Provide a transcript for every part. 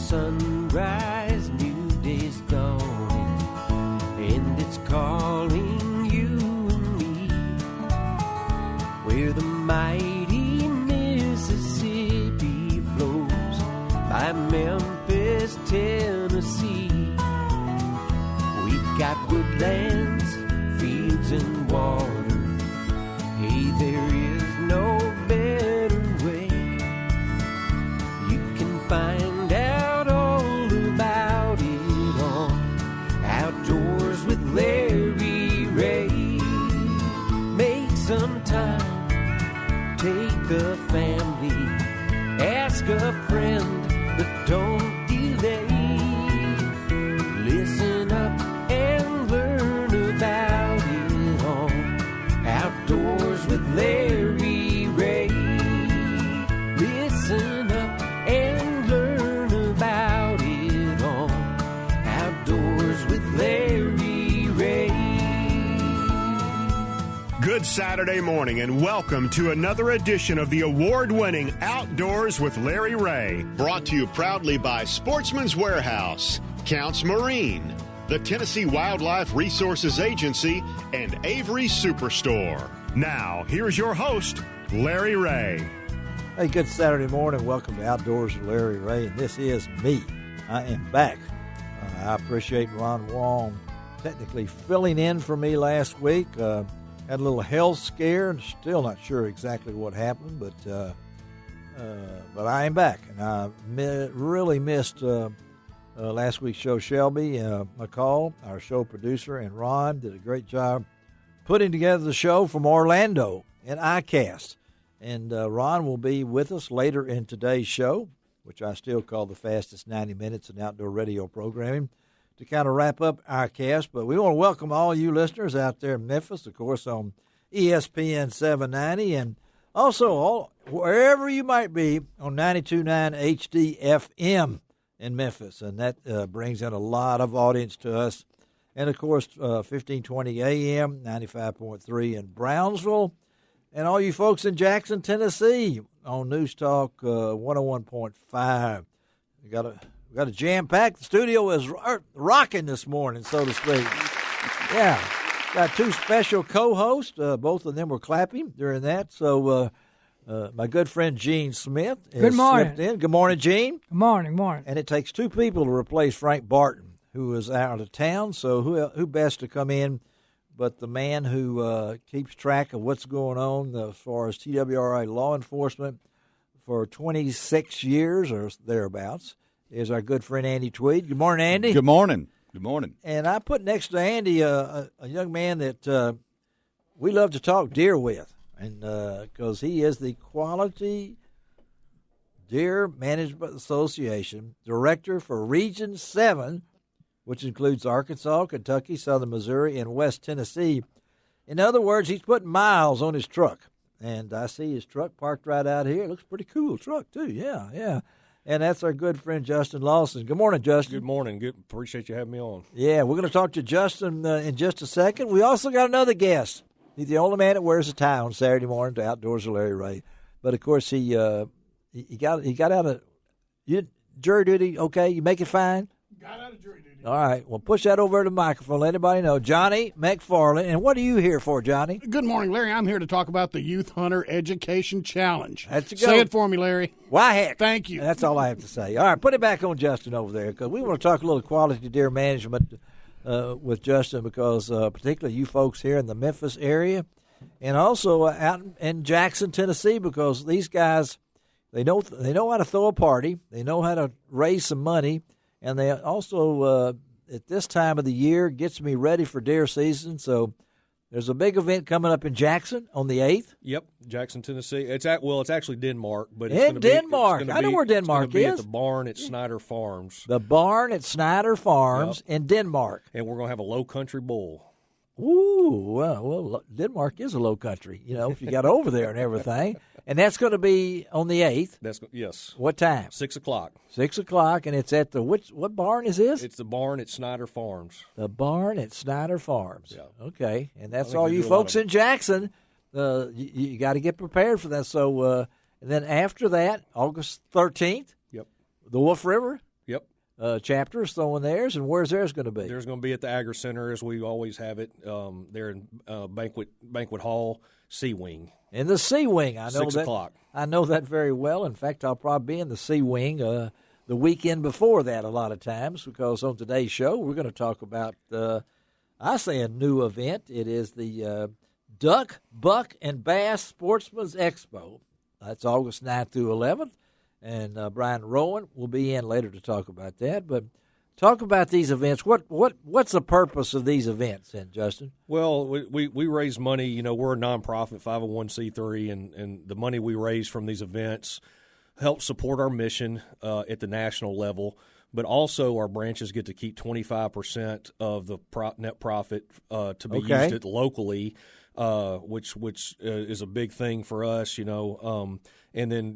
sunrise, new day's dawning, and it's calling you and me, where the mighty Mississippi flows by Memphis, Tennessee. We've got woodlands, fields, and water. Hey, there is no better way. You can find out all about it on Outdoors with Larry Ray. Make some time, take the family, ask a friend, but don't delay. Listen up and learn about it all. Outdoors with Larry Ray. Listen up and learn about it all. Outdoors with Larry Ray. Good Saturday morning and welcome to another edition of the award-winning Outdoors with Larry Ray. Brought to you proudly by Sportsman's Warehouse, Counts Marine, the Tennessee Wildlife Resources Agency, and Avery Superstore. Now, here's your host, Larry Ray. Hey, good Saturday morning. Welcome to Outdoors with Larry Ray, and this is me. I am back. I appreciate Ron Wong technically filling in for me last week. Had a little health scare, and still not sure exactly what happened, but I am back, and I really missed last week's show. Shelby McCall, our show producer, and Ron did a great job putting together the show from Orlando and ICAST. And Ron will be with us later in today's show, which I still call the fastest 90 minutes in outdoor radio programming, to kind of wrap up ICAST. But we want to welcome all you listeners out there in Memphis, of course, on ESPN 790, and also wherever you might be on 92.9 HD-FM in Memphis. And that brings in a lot of audience to us. And, of course, 1520 AM, 95.3 in Brownsville. And all you folks in Jackson, Tennessee on News Talk 101.5. We got a jam-packed. The studio is rocking this morning, so to speak. Yeah. Got two special co-hosts. Both of them were clapping during that. So my good friend Gene Smith has slipped in. Good morning, Gene. Good morning. And it takes two people to replace Frank Barton, who is out of town. So who best to come in but the man who keeps track of what's going on as far as TWRA law enforcement for 26 years or thereabouts is our good friend Andy Tweed. Good morning, Andy. Good morning. Good morning. And I put next to Andy a young man that we love to talk deer with, and because he is the Quality Deer Management Association Director for Region 7, which includes Arkansas, Kentucky, Southern Missouri, and West Tennessee. In other words, he's putting miles on his truck. And I see his truck parked right out here. It looks pretty cool truck, too. Yeah. And that's our good friend Justin Lawson. Good morning, Justin. Good morning. Appreciate you having me on. Yeah, we're going to talk to Justin in just a second. We also got another guest. He's the only man that wears a tie on Saturday morning to Outdoors with Larry Ray. But, of course, he got out of jury duty, okay? You make it fine? Got out of jury duty. All right. Well, push that over to the microphone. Let everybody know. Johnny McFarland. And what are you here for, Johnny? Good morning, Larry. I'm here to talk about the Youth Hunter Education Challenge. That's a go. Say it for me, Larry. Why, heck. Thank you. That's all I have to say. All right. Put it back on Justin over there because we want to talk a little quality deer management with Justin because particularly you folks here in the Memphis area and also out in Jackson, Tennessee, because these guys, they know how to throw a party. They know how to raise some money. And they also, at this time of the year, gets me ready for deer season. So there's a big event coming up in Jackson on the 8th. Yep, Jackson, Tennessee. It's actually Denmark. But it's Denmark. I know where Denmark is. It's at the barn at Snyder Farms. The barn at Snyder Farms in Denmark. And we're going to have a low country bull. Ooh, well, Denmark is a low country, if you got over there and everything. And that's going to be on the 8th. Yes. What time? 6 o'clock. 6 o'clock, and it's at what barn is this? It's the barn at Snyder Farms. The barn at Snyder Farms. Yeah. Okay, and that's all you folks in Jackson. You got to get prepared for that. So, and then after that, August 13th. Yep. The Wolf River. Yep. chapters throwing theirs, and where's theirs going to be? There's going to be at the Agri Center, as we always have it, there in Banquet Hall, C Wing. In the C Wing, I know 6 that. o'clock. I know that very well. In fact, I'll probably be in the C Wing the weekend before that a lot of times, because on today's show we're going to talk about, I say, a new event. It is the Duck, Buck, and Bass Sportsman's Expo. That's August 9th through 11th, and Brian Rowan will be in later to talk about that. But talk about these events. What's the purpose of these events, then, Justin? Well, we raise money. You know, we're a nonprofit 501c3, and the money we raise from these events helps support our mission at the national level. But also, our branches get to keep 25% of the net profit to be used locally, which is a big thing for us. You know, and then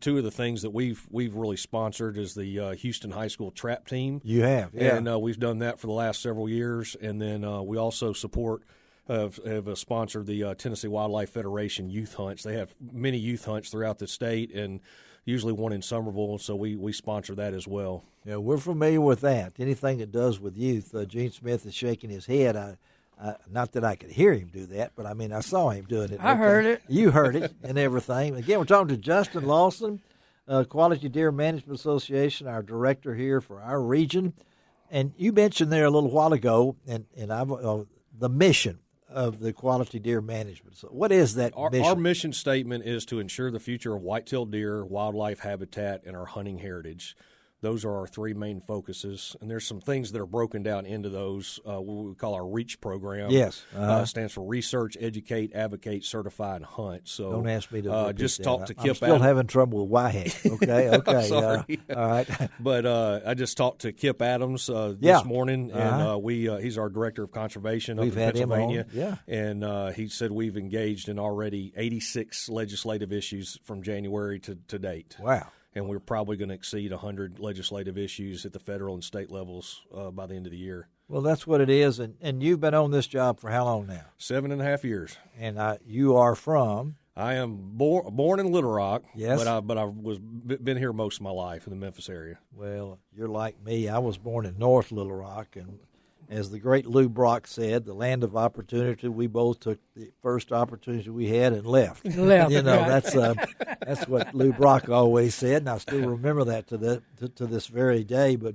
two of the things that we've really sponsored is the Houston High School trap team. You have, yeah, and we've done that for the last several years. And then we also support. Have sponsored the Tennessee Wildlife Federation youth hunts. They have many youth hunts throughout the state, and usually one in Somerville, so we sponsor that as well. Yeah, we're familiar with that. Anything that does with youth. Gene Smith is shaking his head. Not that I could hear him do that, but, I saw him doing it. I heard it. You heard it and everything. Again, we're talking to Justin Lawson, Quality Deer Management Association, our director here for our region. And you mentioned there a little while ago, and I've the mission of the Quality Deer Management. So what is that mission? Our mission statement is to ensure the future of white-tailed deer, wildlife habitat, and our hunting heritage. Those are our three main focuses, and there's some things that are broken down into those, what we call our REACH program. Yes. Stands for Research, Educate, Advocate, Certify, and Hunt. So don't ask me to just talk to Kip I'm still having trouble with YHAC. Okay. Sorry. All right. But I just talked to Kip Adams this morning, and he's our Director of Conservation up in Pennsylvania. Him on. Yeah. And he said we've engaged in already 86 legislative issues from January to date. Wow. And we're probably going to exceed 100 legislative issues at the federal and state levels by the end of the year. Well, that's what it is. And you've been on this job for how long now? 7.5 years. And you are from? I am born in Little Rock, yes, but I was been here most of my life in the Memphis area. Well, you're like me. I was born in North Little Rock, and as the great Lou Brock said, the land of opportunity. We both took the first opportunity we had and left. That's what Lou Brock always said, and I still remember that to this very day. But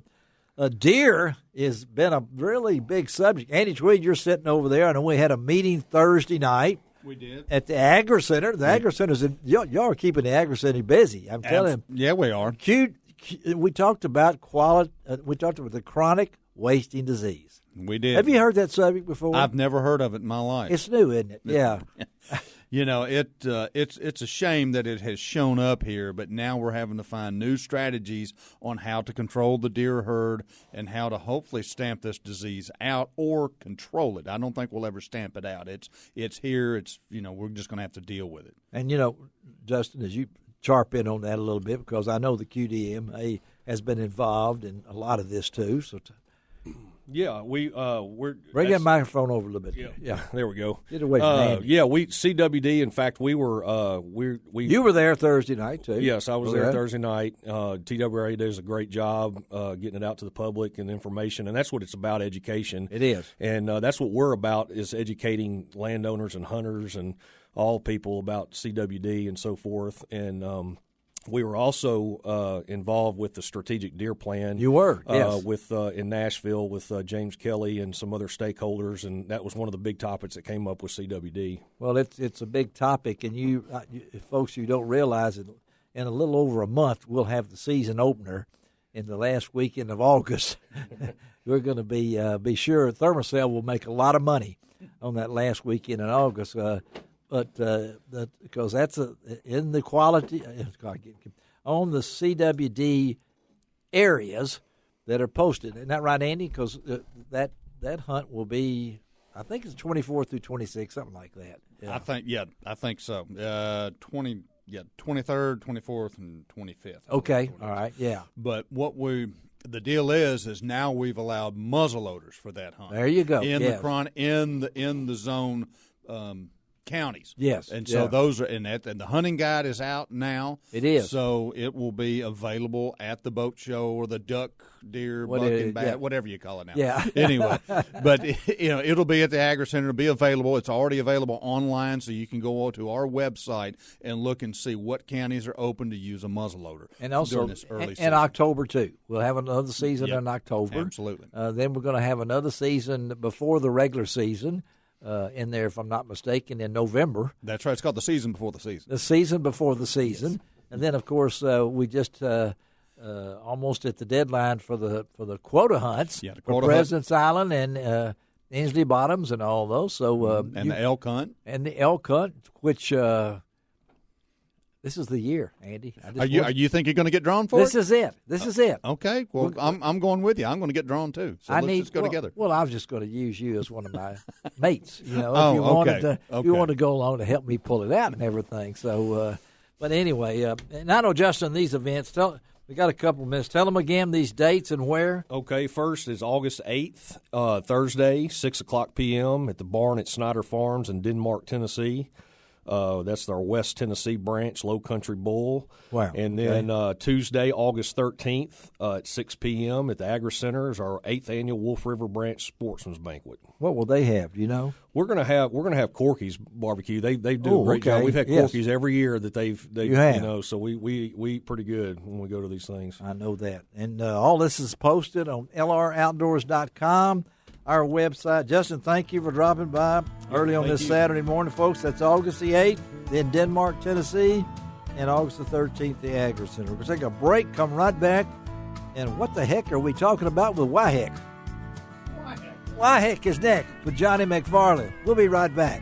deer has been a really big subject. Andy Tweed, you're sitting over there. I know we had a meeting Thursday night. We did. At the Agri Center. The Agri Center's y'all are keeping the Agri Center busy. I'm telling you. Yeah, we are. We talked about we talked about the chronic wasting disease. We did. Have you heard that subject before? I've never heard of it in my life. It's new, isn't it? Yeah. It's a shame that it has shown up here, but now we're having to find new strategies on how to control the deer herd and how to hopefully stamp this disease out or control it. I don't think we'll ever stamp it out. It's here. We're just going to have to deal with it. And Justin, as you sharp in on that a little bit, because I know the QDMA has been involved in a lot of this too. So. Yeah, we're bring that microphone over a little bit. Yeah, there we go. Get away from Andy. We CWD. In fact, we were You were there Thursday night too. Yes, I was there Thursday night. TWRA does a great job getting it out to the public and information, and that's what it's about, education. It is, and that's what we're about, is educating landowners and hunters and all people about CWD and so forth. And we were also involved with the strategic deer plan. You were, yes. In Nashville with James Kelly and some other stakeholders, and that was one of the big topics that came up with CWD. Well, it's a big topic, and you folks, you don't realize it. In a little over a month, we'll have the season opener in the last weekend of August. We're going to be sure Thermacell will make a lot of money on that last weekend in August. But because that's in the quality on the CWD areas that are posted. Isn't that right, Andy? Because that hunt will be, I think it's 24 through 26, something like that. Yeah. I think so. 23rd, 24th, and 25th. Okay, all right, yeah. But the deal is now we've allowed muzzleloaders for that hunt. There you go. In the zone. counties. Yes, and so those are and the hunting guide is out now. It is. So it will be available at the boat show or the duck, deer, buck and bat, whatever you call it now. Yeah. Anyway, but it'll be at the Agri Center. It'll be available. It's already available online, so you can go to our website and look and see what counties are open to use a muzzleloader. And also during this early season. in October too. We'll have another season in October. Absolutely. Then we're going to have another season before the regular season. In there, if I'm not mistaken, in November. That's right. It's called the season before the season. The season before the season, yes. And then of course we just almost at the deadline for the quota hunts for President's Island and Inslee Bottoms and all those. So and the elk hunt which. This is the year, Andy. Are you think you're going to get drawn for this is it? This is it. Okay. Well, I'm going with you. I'm going to get drawn too. So let's just go together. Well, I was just going to use you as one of my mates. If you wanted to go along to help me pull it out and everything. So, but anyway, and I know, Justin, these events. We got a couple minutes. Tell them again these dates and where. Okay, first is August 8th, Thursday, 6:00 p.m. at the barn at Snyder Farms in Denmark, Tennessee. That's our West Tennessee branch, Low Country Bull. Wow. And then Tuesday, August 13th at 6 p.m. at the Agri Center is our 8th annual Wolf River Branch Sportsman's Banquet. What will they have? Do you know? We're gonna have Corky's barbecue. They do a great job. We've had Corky's every year that they've so we eat pretty good when we go to these things. I know that. And all this is posted on lroutdoors.com. Our website. Justin, thank you for dropping by early on this Saturday morning, folks. That's August the 8th in Denmark, Tennessee, and August the 13th, the Agri Center. We're going to take a break, come right back, and what the heck are we talking about with Why Heck? Why Heck is next with Johnny McFarland. We'll be right back.